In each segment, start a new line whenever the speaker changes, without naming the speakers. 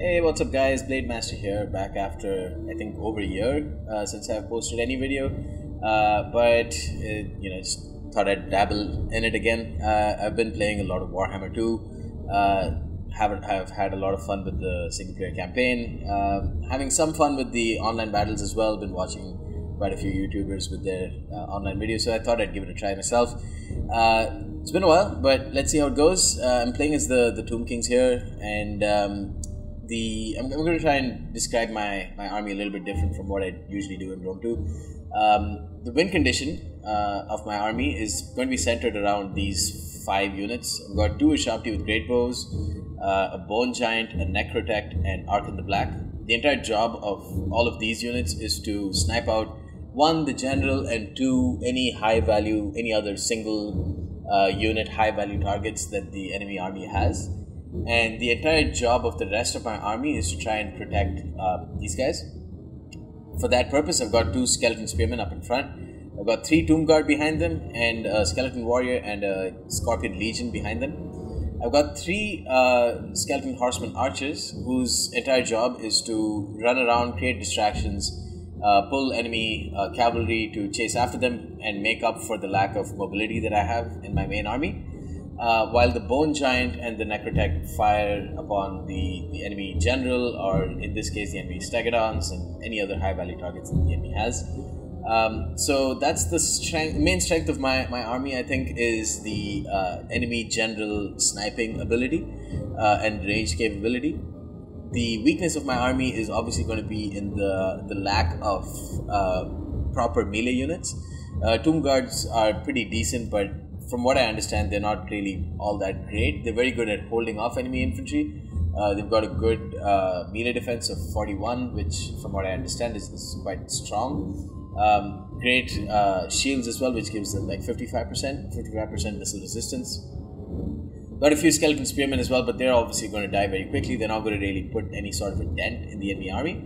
Hey, what's up guys, Blade Master here, back after I think over a year since I've posted any video, but just thought I'd dabble in it again. I've been playing a lot of Warhammer 2, have had a lot of fun with the single player campaign, having some fun with the online battles as well. Been watching quite a few YouTubers with their online videos, so I thought I'd give it a try myself. It's been a while, but let's see how it goes. I'm playing as the Tomb Kings here, and I'm going to try and describe my army a little bit different from what I usually do in Rome 2. The win condition of my army is going to be centered around these 5 units. I've got 2 Sharpty with great bows, a Bone Giant, a Necrotect, and Arkhan the Black. The entire job of all of these units is to snipe out 1, the general, and 2, any high value, any other single unit high value targets that the enemy army has. And the entire job of the rest of my army is to try and protect these guys. For that purpose, I've got 2 Skeleton Spearmen up in front. I've got 3 Tomb Guard behind them, and a Skeleton Warrior and a Scorpion Legion behind them. I've got 3 Skeleton Horseman Archers, whose entire job is to run around, create distractions, pull enemy cavalry to chase after them and make up for the lack of mobility that I have in my main army. While the Bone Giant and the Necrotect fire upon the enemy general, or in this case the enemy Stegodons and any other high value targets that the enemy has. So that's the main strength of my army, I think, is the enemy general sniping ability and range capability. The weakness of my army is obviously going to be in the lack of proper melee units. Tomb Guards are pretty decent, but from what I understand, they're not really all that great. They're very good at holding off enemy infantry. They've got a good melee defense of 41, which from what I understand is quite strong. Great shields as well, which gives them like 55% missile resistance. Got a few Skeleton Spearmen as well, but they're obviously going to die very quickly. They're not going to really put any sort of a dent in the enemy army.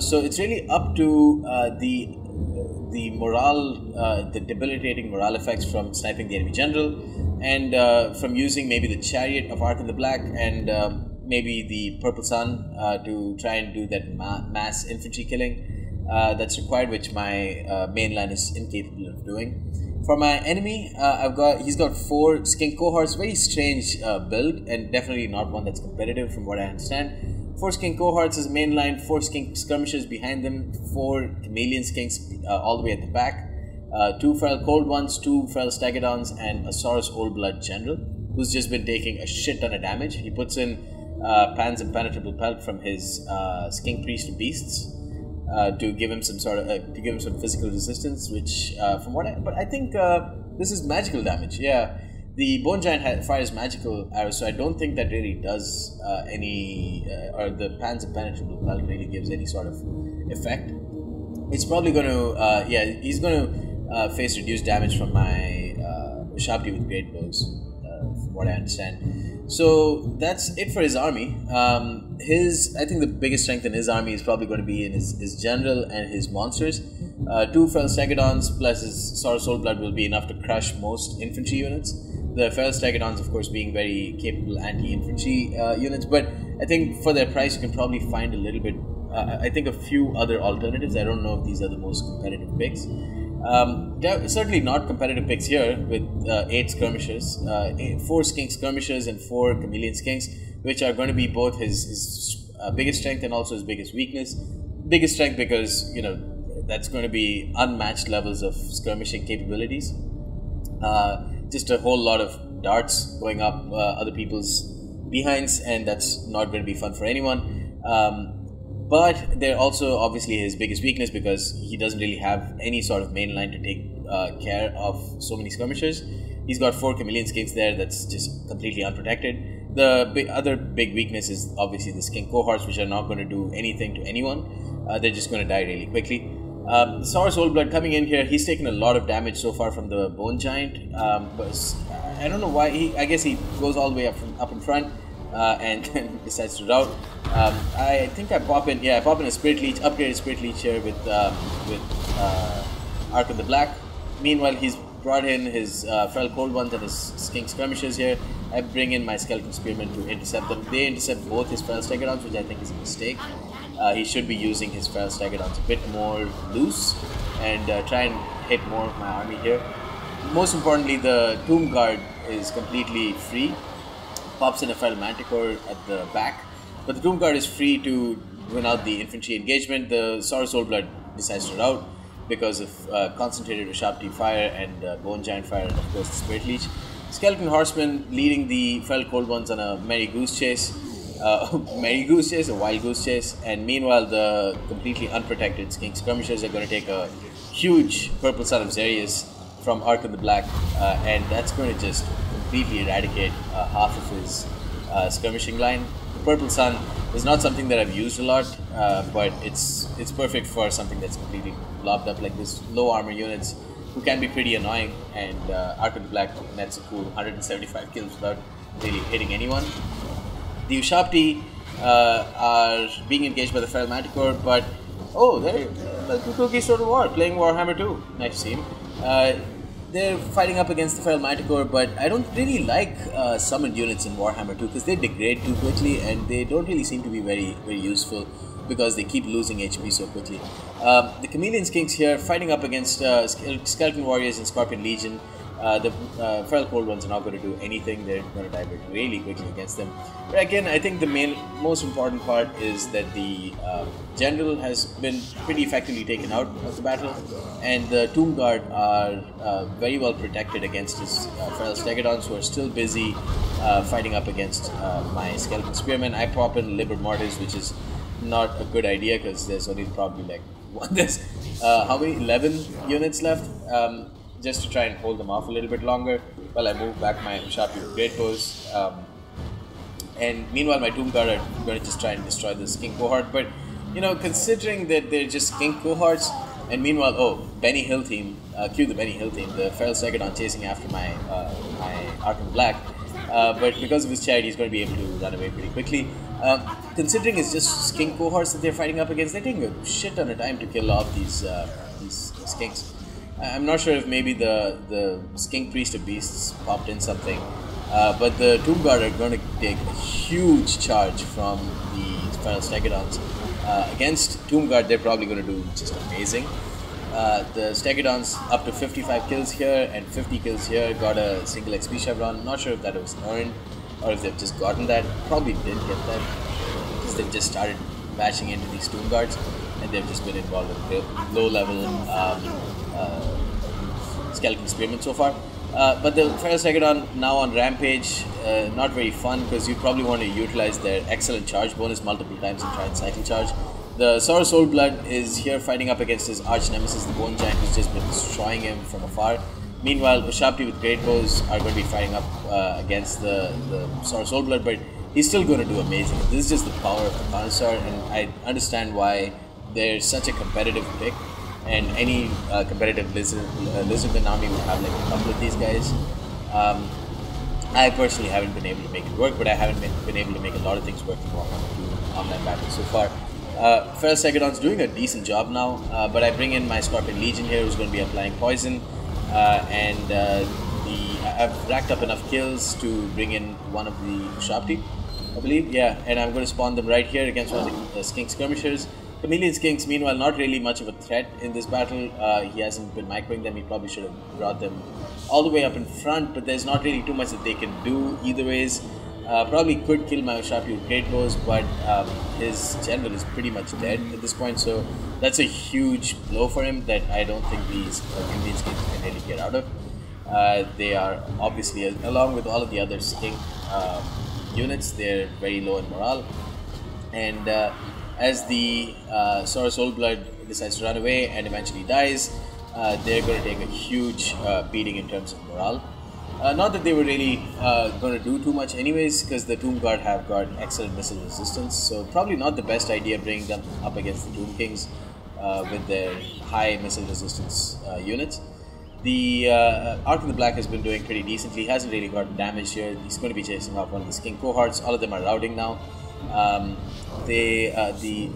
So it's really up to the morale, the debilitating morale effects from sniping the enemy general, and from using maybe the Chariot of Arkhan the Black and maybe the Purple Sun to try and do that mass infantry killing that's required, which my mainline is incapable of doing. For my enemy, he's got 4 Skink cohorts, very strange build, and definitely not one that's competitive from what I understand. 4 Skink cohorts is mainline, 4 Skink skirmishers behind them, 4 chameleon skinks all the way at the back, 2 feral cold ones, 2 feral stegodons, and a Saurus Old Blood general who's just been taking a shit ton of damage. He puts in Pan's Impenetrable Pelt from his Skink Priest of Beasts to give him some sort of physical resistance, which but I think this is magical damage. Yeah, the Bone Giant fires magical arrows, so I don't think that really does any, or the Pan's Impenetrable Pelt really gives any sort of effect. It's probably going to, he's going to face reduced damage from my Sharpty with great bows, from what I understand. So that's it for his army. I think the biggest strength in his army is probably going to be in his general and his monsters. 2 feral stegodons plus his Saurus Old Blood will be enough to crush most infantry units. The feral stegodons, of course, being very capable anti-infantry units, but I think for their price you can probably find a little bit, I think a few other alternatives. I don't know if these are the most competitive picks. There are certainly not competitive picks here with 8 skirmishers, 4 Skink skirmishers and 4 chameleon skinks, which are going to be both his biggest strength and also his biggest weakness. Biggest strength because, that's going to be unmatched levels of skirmishing capabilities. Just a whole lot of darts going up other people's behinds, and that's not going to be fun for anyone. But they're also obviously his biggest weakness because he doesn't really have any sort of main line to take care of so many skirmishers. He's got 4 chameleon skinks there that's just completely unprotected. The other big weakness is obviously the Skink cohorts, which are not going to do anything to anyone. They're just going to die really quickly. The Saurus Old Blood coming in here, he's taken a lot of damage so far from the Bone Giant. But I don't know why. I guess he goes all the way up in front and then decides to rout. I think I pop in a Spirit Leech, upgraded Spirit Leech here with Arkhan the Black. Meanwhile, he's brought in his feral cold ones and his Skink skirmishers here. I bring in my Skeleton Spearmen to intercept them. They intercept both his Feral Stegodons, which I think is a mistake. He should be using his Feral Stegodons a bit more loose and try and hit more of my army here. Most importantly, the Tomb Guard is completely free. Pops in a Feral Manticore at the back, but the Tomb Guard is free to win out the infantry engagement. The Saurus Oldblood decides to rout because of concentrated Ushabti fire and Bone Giant fire, and of course the Spirit Leech. Skeleton Horsemen leading the Feral Cold Ones on a merry goose chase. Merry goose chase, a wild goose chase, and meanwhile the completely unprotected Skink Skirmishers are going to take a huge Purple Sun of Xerius from Arkhan the Black, and that's going to just completely eradicate half of his skirmishing line. The Purple Sun is not something that I've used a lot, but it's perfect for something that's completely lobbed up like this. Low armor units who can be pretty annoying, and Arkhan the Black nets a cool 175 kills without really hitting anyone. The Ushabti are being engaged by the Feral Manticore, but oh, there, the Kukulki Sword of War playing Warhammer 2. Nice to see him. They're fighting up against the Feral Manticore, but I don't really like summoned units in Warhammer 2 because they degrade too quickly and they don't really seem to be very useful because they keep losing HP so quickly. The Chameleon Skinks here fighting up against Skeleton Warriors and Scorpion Legion. The Feral Cold Ones are not going to do anything. They're going to die really quickly against them. But again, I think the most important part is that the General has been pretty effectively taken out of the battle, and the Tomb Guard are very well protected against his Feral Stegodons, who are still busy fighting up against my Skeleton Spearmen. I pop in Liber Mortis, which is not a good idea because there's only probably like there's how many 11 units left. Just to try and hold them off a little bit longer while I move back my Ushabti with Great Bows. And meanwhile, my Tomb Guard are going to just try and destroy the Skink cohort. But, you know, considering that they're just Skink cohorts, and meanwhile, oh, Benny Hill team, cue the Benny Hill team, the Feral Stegodon chasing after my Arkhan Black. But because of his charity, he's going to be able to run away pretty quickly. Considering it's just Skink cohorts that they're fighting up against, they're taking a shit ton of time to kill off these Skinks. I'm not sure if maybe the Skink Priest of Beasts popped in something, but the Tomb Guard are going to take a huge charge from the Feral Stegodons. Against Tomb Guard, they're probably going to do just amazing. The Stegodons up to 55 kills here and 50 kills here, got a single XP chevron. Not sure if that was earned or if they've just gotten that. Probably did get that because they've just started bashing into these Tomb Guards and they've just been involved with low level Skeleton Spearmen so far. But the Feral Stegodon now on Rampage, not very fun because you probably want to utilize their excellent charge bonus multiple times and try and cycle charge. The Saurus Oldblood is here fighting up against his arch nemesis, the Bone Giant, who's just been destroying him from afar. Meanwhile, Ushabti with Great Bows are going to be fighting up against the Saurus Oldblood, but he's still going to do amazing. This is just the power of the Connoisseur, and I understand why they're such a competitive pick. And any competitive Lizardmen army would have like a couple of these guys. I personally haven't been able to make it work, but I haven't been able to make a lot of things work in Warhammer 2 online battles so far. Feral Stegodon's doing a decent job now, but I bring in my Scorpion Legion here, who's going to be applying poison, I've racked up enough kills to bring in one of the Ushabti, I believe, yeah, and I'm going to spawn them right here against one of the Skink Skirmishers. Chameleon Skinks, meanwhile, not really much of a threat in this battle. He hasn't been microing them. He probably should have brought them all the way up in front, but there's not really too much that they can do either ways. Probably could kill my Ushabti with Great Bows, but his general is pretty much dead at this point, so that's a huge blow for him that I don't think these Chameleon Skinks can really get out of. They are obviously, along with all of the other Skink units, they're very low in morale. And as the Saurus Oldblood decides to run away and eventually dies, they're going to take a huge beating in terms of morale. Not that they were really going to do too much anyways, because the Tomb Guard have got excellent missile resistance, so probably not the best idea bringing them up against the Tomb Kings with their high missile resistance units. The Arkhan the Black has been doing pretty decently. He hasn't really gotten damage here. He's going to be chasing off one of the Skink cohorts. All of them are routing now. The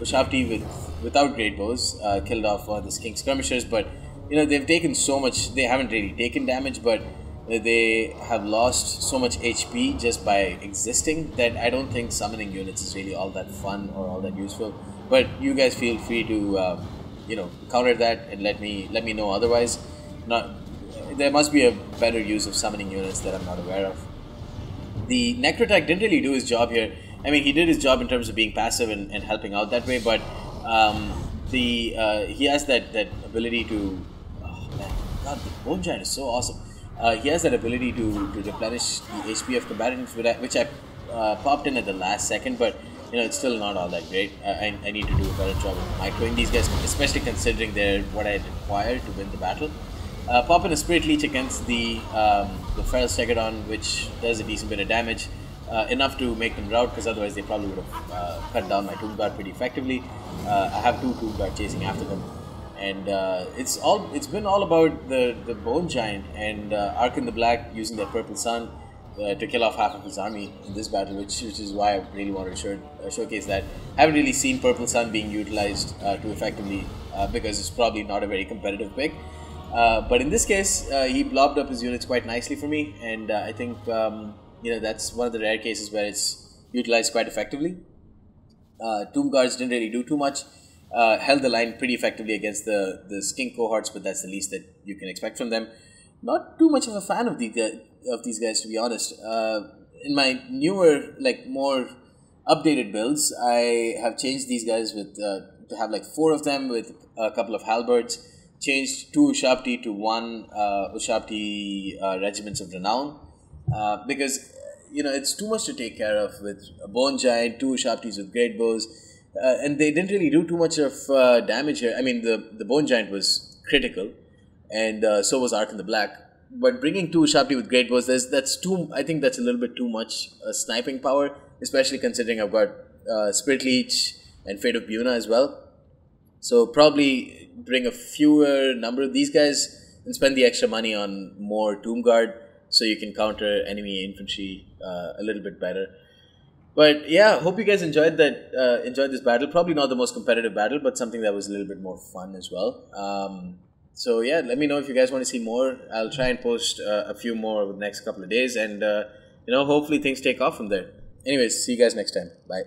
Ushabti without Great Bows killed off one of the Skink Skirmishers, but you know, they've taken so much. They haven't really taken damage, but they have lost so much HP just by existing that I don't think summoning units is really all that fun or all that useful. But you guys feel free to counter that and let me know otherwise. There must be a better use of summoning units that I'm not aware of. The Necrotect didn't really do his job here. I mean, he did his job in terms of being passive and helping out that way, but he has that ability to... Oh man, God, the Bone Giant is so awesome. He has that ability to replenish the HP of combatants, which I popped in at the last second, but it's still not all that great. I need to do a better job of microing these guys, especially considering they're what I require to win the battle. Pop in a Spirit Leech against the Feral Stegodon, which does a decent bit of damage, enough to make them rout, because otherwise they probably would have cut down my Tomb Guard pretty effectively. I have 2 Tomb Guard chasing after them, and it's been all about the Bone Giant and Arkhan the Black using their Purple Sun to kill off half of his army in this battle, which is why I really wanted to showcase that. I haven't really seen Purple Sun being utilized too effectively because it's probably not a very competitive pick. But in this case, he blobbed up his units quite nicely for me, and I think that's one of the rare cases where it's utilized quite effectively. Tomb Guards didn't really do too much, held the line pretty effectively against the Skink cohorts, but that's the least that you can expect from them. Not too much of a fan of these guys, to be honest. In my newer, more updated builds, I have changed these guys with to have 4 of them with a couple of halberds. Changed 2 Ushabti to 1 Ushabti Regiments of Renown, because it's too much to take care of with a Bone Giant, 2 Ushabtis with great bows, and they didn't really do too much of damage here. I mean, the Bone Giant was critical, and so was Arkhan the Black. But bringing 2 Ushabti with great bows, I think that's a little bit too much sniping power, especially considering I've got Spirit Leech and Fate of Bjuna as well. So probably bring a fewer number of these guys and spend the extra money on more Tomb Guard so you can counter enemy infantry a little bit better. But yeah, hope you guys enjoyed this battle. Probably not the most competitive battle, but something that was a little bit more fun as well. So yeah, let me know if you guys want to see more. I'll try and post a few more over the next couple of days, and hopefully things take off from there. Anyways, see you guys next time. Bye.